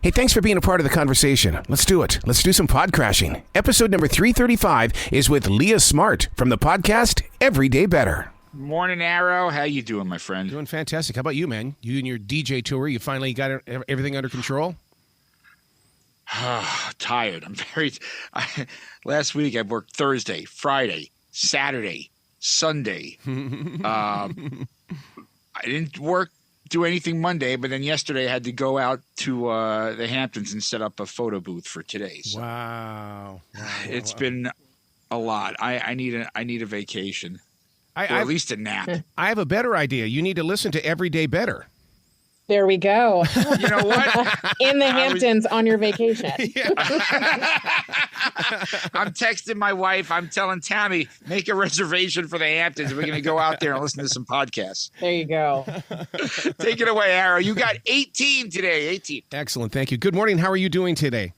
Hey, thanks for being a part of the conversation. Let's do it. Let's do some pod crashing. Episode number 335 is with Leah Smart from the podcast Every Day Better. Morning, Arrow. How you doing, my friend? Doing fantastic. How about you, man? You and your DJ tour, you finally got everything under control? Tired. Last week I worked Thursday, Friday, Saturday, Sunday. I didn't do anything Monday, but then yesterday I had to go out to the Hamptons and set up a photo booth for today. So Wow. It's been a lot. I need a vacation. Or at least a nap. I have a better idea. You need to listen to Every Day Better. There we go. You know what? In the Hamptons on your vacation. I'm texting my wife. I'm telling Tammy, make a reservation for the Hamptons. We're going to go out there and listen to some podcasts. There you go. Take it away, Arrow. You got 18 today. 18. Excellent. Thank you. Good morning. How are you doing today?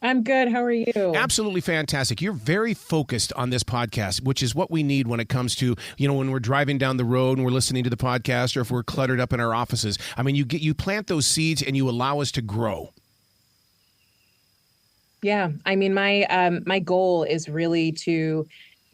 I'm good. How are you? Absolutely fantastic. You're very focused on this podcast, which is what we need when it comes to, when we're driving down the road and we're listening to the podcast, or if we're cluttered up in our offices. I mean, you plant those seeds and you allow us to grow. Yeah. I mean, my goal is really to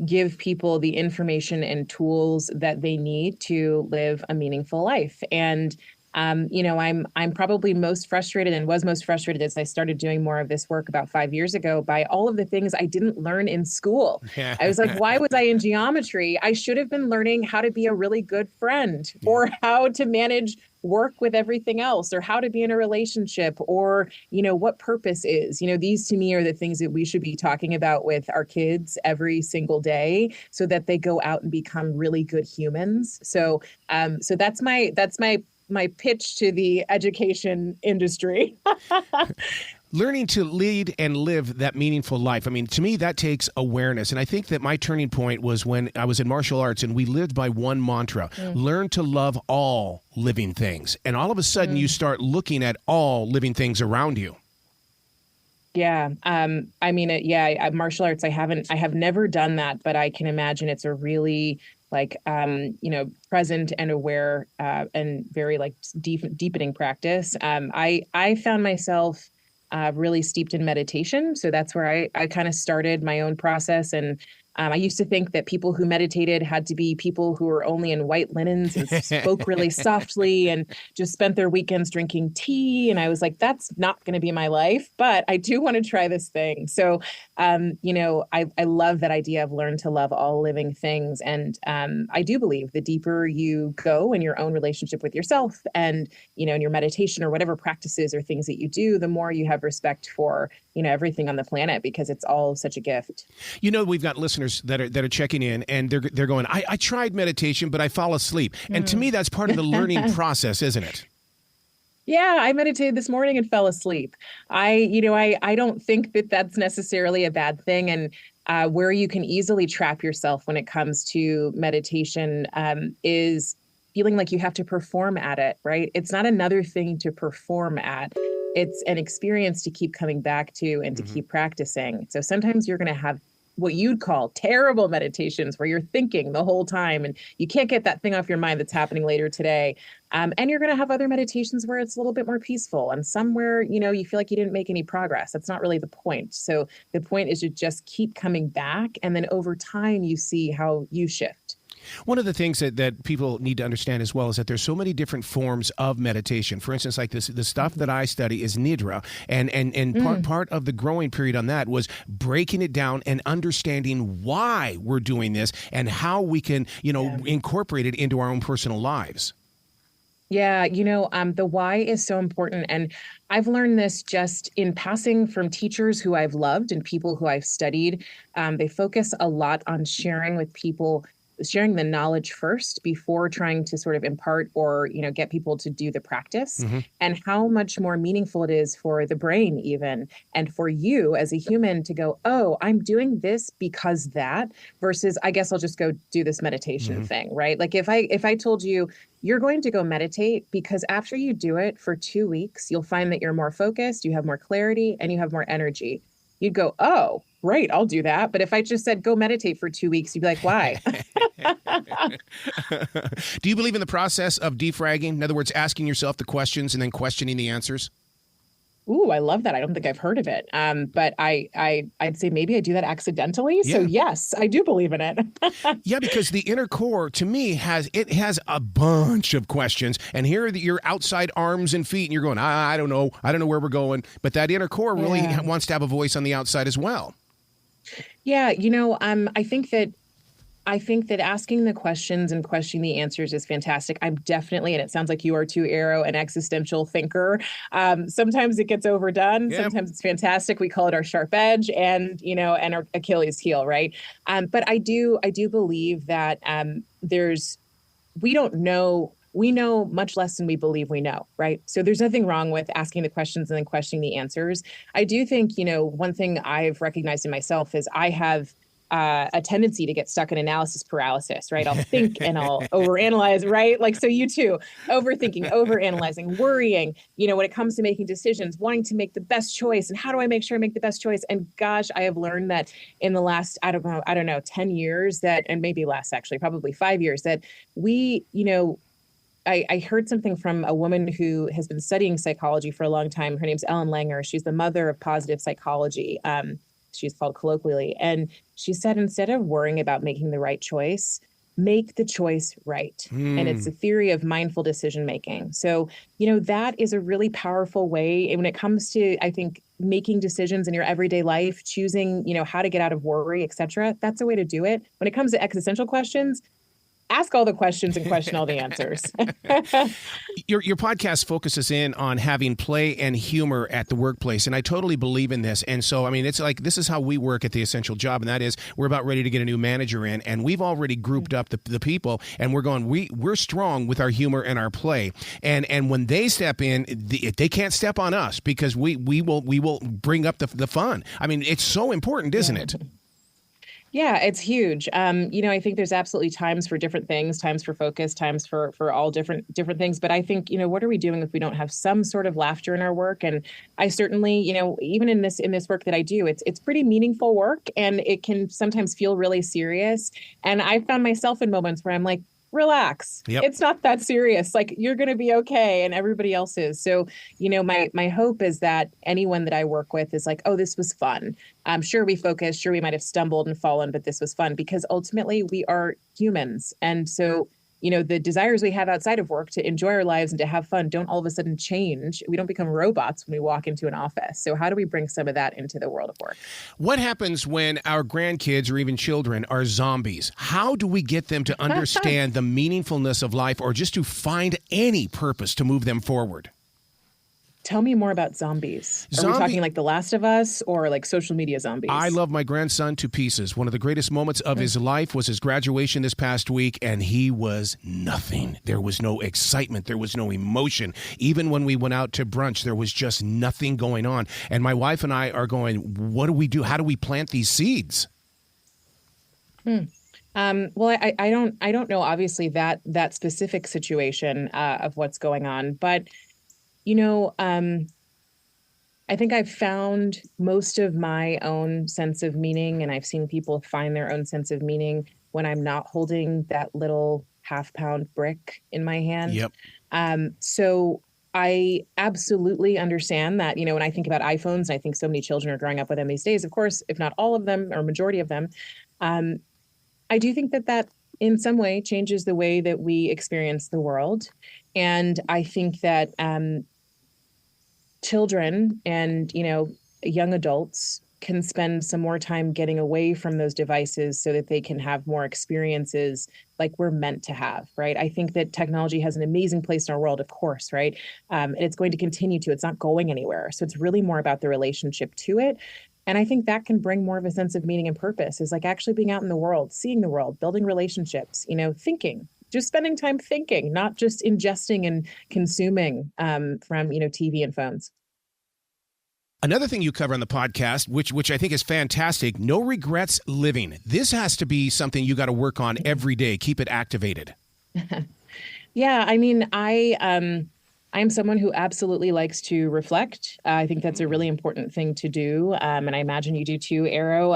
give people the information and tools that they need to live a meaningful life. And I'm probably most frustrated and was most frustrated as I started doing more of this work about 5 years ago by all of the things I didn't learn in school. I was like, why was I in geometry? I should have been learning how to be a really good friend, or how to manage work with everything else, or how to be in a relationship, or, what purpose is. These to me are the things that we should be talking about with our kids every single day so that they go out and become really good humans. So that's my pitch to the education industry. Learning to lead and live that meaningful life. I mean, to me, that takes awareness. And I think that my turning point was when I was in martial arts and we lived by one mantra, learn to love all living things. And all of a sudden you start looking at all living things around you. Yeah. Martial arts, I have never done that, but I can imagine it's a really present and aware and very deepening practice. I found myself really steeped in meditation. So that's where I kind of started my own process. And I used to think that people who meditated had to be people who were only in white linens and spoke really softly and just spent their weekends drinking tea. And I was like, that's not going to be my life, but I do want to try this thing. So, I love that idea of learn to love all living things. And I do believe the deeper you go in your own relationship with yourself and, in your meditation or whatever practices or things that you do, the more you have respect for, everything on the planet, because it's all such a gift. We've got listeners that are checking in and they're going, I tried meditation, but I fall asleep. And to me, that's part of the learning process, isn't it? Yeah, I meditated this morning and fell asleep. I don't think that that's necessarily a bad thing. And where you can easily trap yourself when it comes to meditation is feeling like you have to perform at it, right? It's not another thing to perform at. It's an experience to keep coming back to and to keep practicing. So sometimes you're going to have what you'd call terrible meditations where you're thinking the whole time and you can't get that thing off your mind that's happening later today. And you're going to have other meditations where it's a little bit more peaceful and somewhere, you feel like you didn't make any progress. That's not really the point. So the point is to just keep coming back. And then over time, you see how you shift. One of the things that people need to understand as well is that there's so many different forms of meditation. For instance, like the stuff that I study is Nidra. And part of the growing period on that was breaking it down and understanding why we're doing this and how we can, incorporate it into our own personal lives. Yeah, the why is so important. And I've learned this just in passing from teachers who I've loved and people who I've studied. They focus a lot on sharing with people, sharing the knowledge first before trying to sort of impart or, get people to do the practice, and how much more meaningful it is for the brain even, and for you as a human to go, oh, I'm doing this because that, versus I guess I'll just go do this meditation thing, right? Like if I told you, you're going to go meditate because after you do it for 2 weeks, you'll find that you're more focused, you have more clarity, and you have more energy. You'd go, oh, great, I'll do that. But if I just said, go meditate for 2 weeks, you'd be like, why? Do you believe in the process of defragging? In other words, asking yourself the questions and then questioning the answers? Ooh, I love that. I don't think I've heard of it. But I'd say maybe I do that accidentally. So Yeah. yes, I do believe in it. Yeah, because the inner core to me has a bunch of questions, and here are your outside arms and feet, and you're going, I don't know where we're going, but that inner core really wants to have a voice on the outside as well. Yeah, I think that asking the questions and questioning the answers is fantastic. I'm definitely, and it sounds like you are too, Arrow, an existential thinker. Sometimes it gets overdone. Yep. Sometimes it's fantastic. We call it our sharp edge and our Achilles heel, right? But I do believe that we don't know. We know much less than we believe we know, right? So there's nothing wrong with asking the questions and then questioning the answers. I do think, one thing I've recognized in myself is I have a tendency to get stuck in analysis paralysis, right? I'll think and I'll overanalyze, right? Like, so you too, overthinking, overanalyzing, worrying, when it comes to making decisions, wanting to make the best choice. And how do I make sure I make the best choice? And gosh, I have learned that in the last, I don't know, 10 years and maybe less, actually, probably 5 years, that I heard something from a woman who has been studying psychology for a long time. Her name's Ellen Langer. She's the mother of positive psychology. She's called colloquially. And she said, instead of worrying about making the right choice, make the choice right. And it's a theory of mindful decision making. So, that is a really powerful way. And when it comes to, I think, making decisions in your everyday life, choosing, how to get out of worry, et cetera, that's a way to do it. When it comes to existential questions, ask all the questions and question all the answers. Your podcast focuses in on having play and humor at the workplace, and I totally believe in this. And so, it's like, this is how we work at The Essential Job, and that is we're about ready to get a new manager in, and we've already grouped up the people, and we're going, we're strong with our humor and our play. And when they step in, they can't step on us because we will bring up the fun. It's so important, isn't it? Yeah, it's huge. I think there's absolutely times for different things, times for focus, times for all different things. But I think, what are we doing if we don't have some sort of laughter in our work? And I certainly, even in this work that I do, it's pretty meaningful work, and it can sometimes feel really serious. And I found myself in moments where I'm like, relax. Yep. It's not that serious. Like, you're going to be okay, and everybody else is. So, my hope is that anyone that I work with is like, oh, this was fun. Sure, we focused. Sure, we might have stumbled and fallen, but this was fun, because ultimately we are humans. And so, the desires we have outside of work to enjoy our lives and to have fun don't all of a sudden change. We don't become robots when we walk into an office. So how do we bring some of that into the world of work? What happens when our grandkids or even children are zombies? How do we get them to understand the meaningfulness of life, or just to find any purpose to move them forward? Tell me more about zombies. Are we talking like The Last of Us or like social media zombies? I love my grandson to pieces. One of the greatest moments of his life was his graduation this past week, and he was nothing. There was no excitement. There was no emotion. Even when we went out to brunch, there was just nothing going on. And my wife and I are going, what do we do? How do we plant these seeds? Well, I don't know, obviously, that specific situation of what's going on, but I think I've found most of my own sense of meaning, and I've seen people find their own sense of meaning when I'm not holding that little half-pound brick in my hand. Yep. So I absolutely understand that, when I think about iPhones, and I think so many children are growing up with them these days, of course, if not all of them or majority of them, I do think that in some way changes the way that we experience the world. And I think that children and, young adults can spend some more time getting away from those devices so that they can have more experiences like we're meant to have, right? I think that technology has an amazing place in our world, of course, right? And it's going to continue to. It's not going anywhere. So it's really more about the relationship to it. And I think that can bring more of a sense of meaning and purpose, is like actually being out in the world, seeing the world, building relationships, thinking. Just spending time thinking, not just ingesting and consuming from, TV and phones. Another thing you cover on the podcast, which I think is fantastic, no regrets living. This has to be something you got to work on every day. Keep it activated. Yeah, I'm someone who absolutely likes to reflect. I think that's a really important thing to do. And I imagine you do too, Arrow.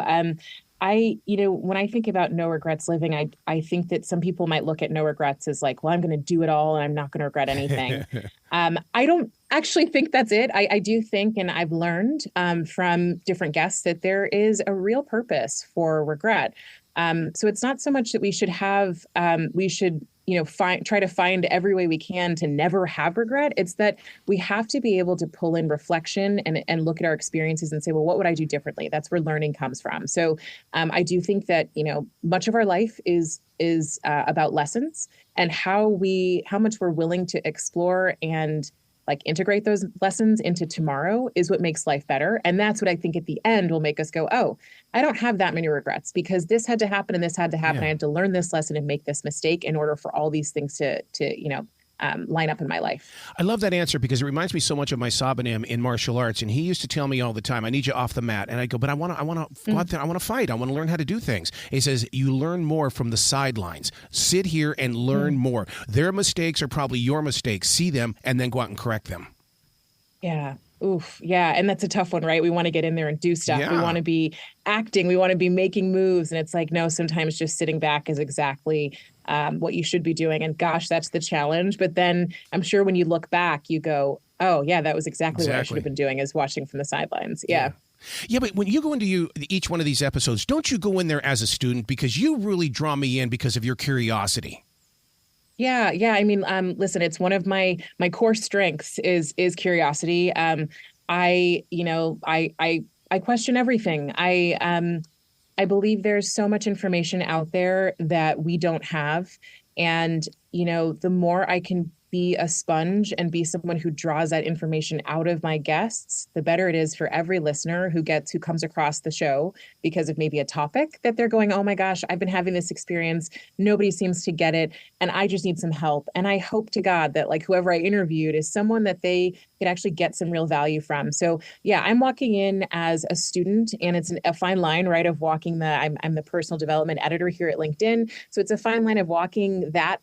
When I think about no regrets living, I think that some people might look at no regrets as like, well, I'm going to do it all and I'm not going to regret anything. I actually think that's it. I do think, and I've learned from different guests, that there is a real purpose for regret. So it's not so much that we should have, we should, try to find every way we can to never have regret. It's that we have to be able to pull in reflection and look at our experiences and say, well, what would I do differently? That's where learning comes from. So I do think that, much of our life is about lessons, and how much we're willing to explore and integrate those lessons into tomorrow is what makes life better. And that's what I think at the end will make us go, oh, I don't have that many regrets because this had to happen and this had to happen. Yeah. I had to learn this lesson and make this mistake in order for all these things to line up in my life. I love that answer because it reminds me so much of my Sabanim in martial arts. And he used to tell me all the time, I need you off the mat. And I go, but I want to go out there. I want to fight. I want to learn how to do things. He says, you learn more from the sidelines. Sit here and learn more. Their mistakes are probably your mistakes. See them and then go out and correct them. Yeah. Oof. Yeah. And that's a tough one, right? We want to get in there and do stuff. Yeah. We want to be acting. We want to be making moves. And it's like, no, sometimes just sitting back is exactly what you should be doing. And gosh, that's the challenge. But then I'm sure when you look back, you go, oh, yeah, that was exactly what I should have been doing, is watching from the sidelines. Yeah. Yeah, but when you go into each one of these episodes, don't you go in there as a student? Because you really draw me in because of your curiosity. Yeah. I mean, listen, it's one of my core strengths is curiosity. I question everything. I believe there's so much information out there that we don't have. And, the more I can be a sponge and be someone who draws that information out of my guests, the better it is for every listener who comes across the show because of maybe a topic that they're going, oh my gosh, I've been having this experience. Nobody seems to get it. And I just need some help. And I hope to God that whoever I interviewed is someone that they could actually get some real value from. So yeah, I'm walking in as a student, and it's a fine line, right? Of walking I'm the personal development editor here at LinkedIn. So it's a fine line of walking that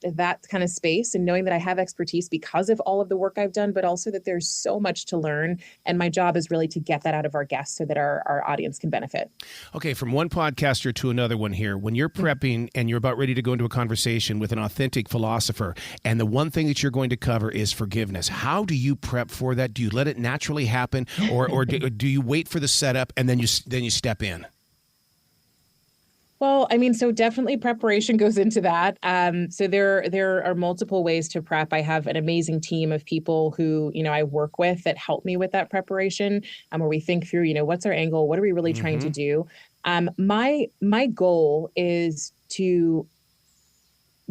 kind of space and knowing that I have expertise because of all of the work I've done, but also that there's so much to learn. And my job is really to get that out of our guests so that our audience can benefit. Okay, from one podcaster to another one here, when you're prepping and you're about ready to go into a conversation with an authentic philosopher, and the one thing that you're going to cover is forgiveness, how do you prep for that? Do you let it naturally happen, or do you wait for the setup and then you step in? Well, I mean, so definitely preparation goes into that. So there are multiple ways to prep. I have an amazing team of people who, I work with that help me with that preparation, where we think through, what's our angle? What are we really trying to do? My goal is to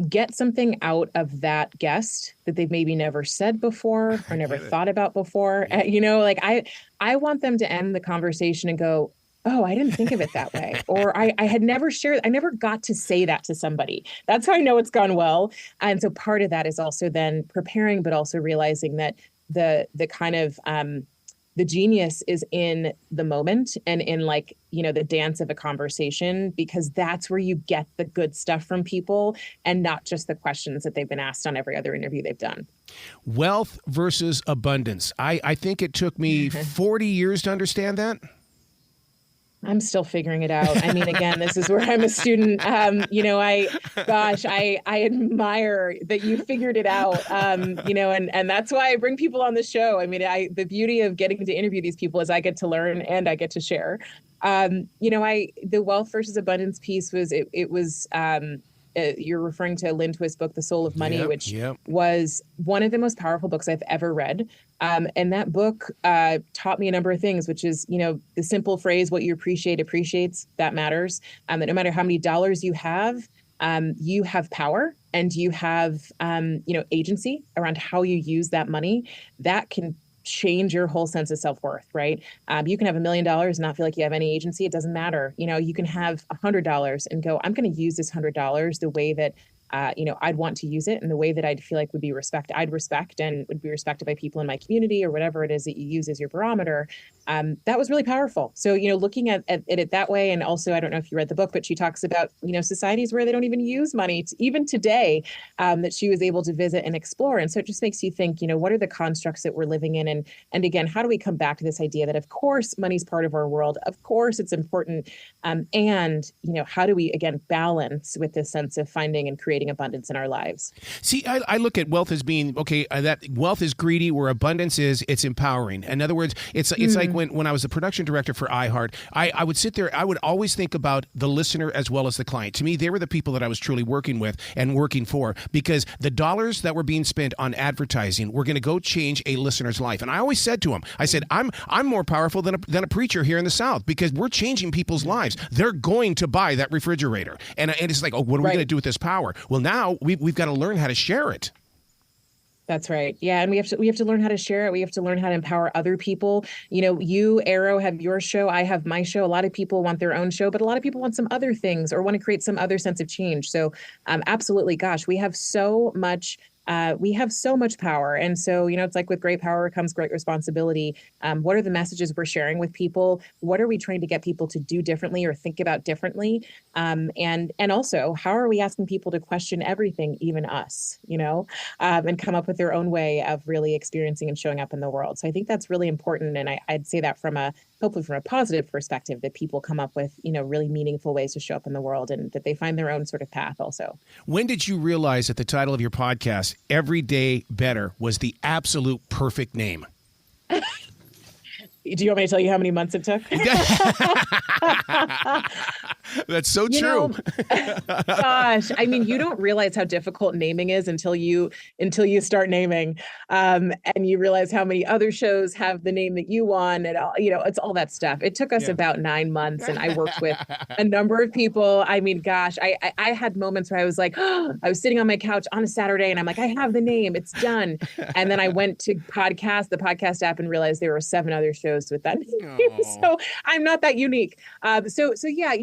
get something out of that guest that they've maybe never said before or never thought about before. I want them to end the conversation and go, oh, I didn't think of it that way. Or I never got to say that to somebody. That's how I know it's gone well. And so part of that is also then preparing, but also realizing that the kind of the genius is in the moment and in the dance of a conversation, because that's where you get the good stuff from people and not just the questions that they've been asked on every other interview they've done. Wealth versus abundance. I think it took me 40 years to understand that. I'm still figuring it out. I mean, again, this is where I'm a student. I admire that you figured it out. And that's why I bring people on the show. I mean, the beauty of getting to interview these people is I get to learn and I get to share. The wealth versus abundance piece was, you're referring to Lynn Twist's book, The Soul of Money, which was one of the most powerful books I've ever read. And that book taught me a number of things, which is, the simple phrase, what you appreciate appreciates, that matters. That no matter how many dollars you have power and you have, agency around how you use that money. That can change your whole sense of self-worth, right? You can have $1 million and not feel like you have any agency. It doesn't matter. You can have $100 and go, I'm going to use this $100 the way that, I'd want to use it, and the way that I'd feel like I'd respect and would be respected by people in my community, or whatever it is that you use as your barometer. that was really powerful. So, looking at it that way, and also, I don't know if you read the book, but she talks about, societies where they don't even use money, even today, that she was able to visit and explore. And so it just makes you think, what are the constructs that we're living in? And again, how do we come back to this idea that, of course, money's part of our world? Of course, it's important. And, how do we, again, balance with this sense of finding and creating abundance in our lives? See, I look at wealth as being, okay, that wealth is greedy, where abundance is, it's empowering. In other words, it's like when I was the production director for iHeart, I would sit there, I would always think about the listener as well as the client. To me, they were the people that I was truly working with and working for, because the dollars that were being spent on advertising were going to go change a listener's life. And I always said to them, I said, I'm more powerful than a preacher here in the South, because we're changing people's lives. They're going to buy that refrigerator. And it's like, oh, what are we going to do with this power? Well, now we've got to learn how to share it. That's right. Yeah. And we have to learn how to share it. We have to learn how to empower other people. You, Arrow, have your show. I have my show. A lot of people want their own show, but a lot of people want some other things or want to create some other sense of change. So absolutely, gosh, we have so much power. And so, it's like with great power comes great responsibility. What are the messages we're sharing with people? What are we trying to get people to do differently or think about differently? And also, how are we asking people to question everything, even us, and come up with their own way of really experiencing and showing up in the world? So I think that's really important. And I'd say that hopefully from a positive perspective, that people come up with, really meaningful ways to show up in the world, and that they find their own sort of path also. When did you realize that the title of your podcast, Every Day Better, was the absolute perfect name? Do you want me to tell you how many months it took? That's so true. Gosh, I mean, you don't realize how difficult naming is until you start naming, and you realize how many other shows have the name that you want, and it's all that stuff. It took us about 9 months, and I worked with a number of people. I mean, gosh, I had moments where I was like, I was sitting on my couch on a Saturday, and I'm like, I have the name, it's done. And then I went to the podcast app, and realized there were 7 other shows with that name. So I'm not that unique. So yeah,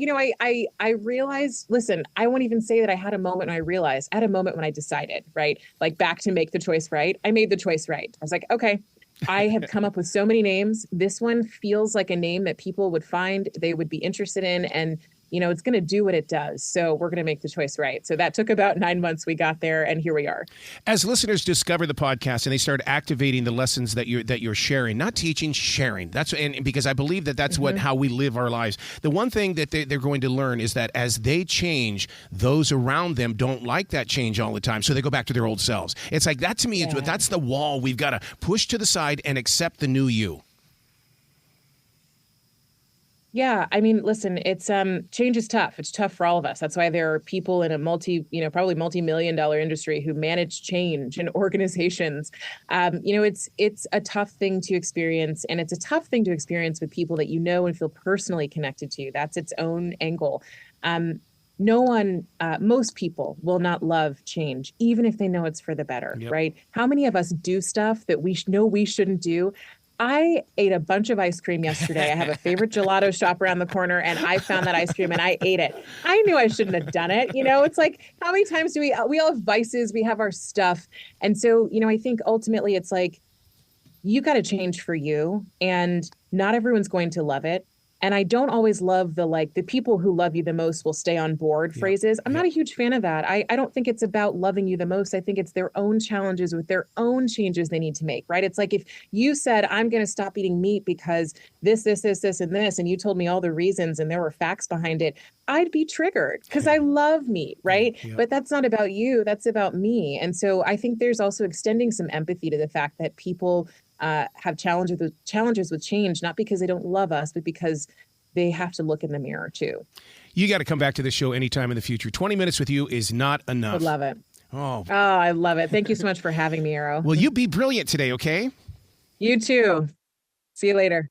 I realized, listen, I won't even say that I had a moment when I realized. I had a moment when I decided, right? Like, back to make the choice right. I made the choice right. I was like, okay, I have come up with so many names. This one feels like a name that people would find they would be interested in, and it's going to do what it does. So we're going to make the choice right. So that took about 9 months. We got there, and here we are. As listeners discover the podcast and they start activating the lessons that you're sharing, not teaching, sharing. And because I believe that's how we live our lives. The one thing that they're going to learn is that as they change, those around them don't like that change all the time. So they go back to their old selves. It's like that to me. Yeah. That's the wall we've got to push to the side and accept the new you. Yeah, I mean, listen, it's change is tough. It's tough for all of us. That's why there are people in a probably multi-million-dollar industry who manage change in organizations. It's a tough thing to experience, and it's a tough thing to experience with people that and feel personally connected to. That's its own angle. Most people will not love change, even if they know it's for the better, right? How many of us do stuff that we know we shouldn't do? I ate a bunch of ice cream yesterday. I have a favorite gelato shop around the corner, and I found that ice cream and I ate it. I knew I shouldn't have done it. It's like, how many times do we all have vices, we have our stuff. And so, I think ultimately it's like, you got to change for you, and not everyone's going to love it. And I don't always love the people who love you the most will stay on board phrases. I'm not a huge fan of that. I don't think it's about loving you the most. I think it's their own challenges with their own changes they need to make, right? It's like, if you said, I'm going to stop eating meat because this, and this, and you told me all the reasons and there were facts behind it, I'd be triggered because I love meat, right? Yeah. But that's not about you. That's about me. And so I think there's also extending some empathy to the fact that people have challenges with change, not because they don't love us, but because they have to look in the mirror too. You got to come back to the show anytime in the future. 20 minutes with you is not enough. I love it. Oh, I love it. Thank you so much for having me, Arrow. Well, you be brilliant today, okay? You too. See you later.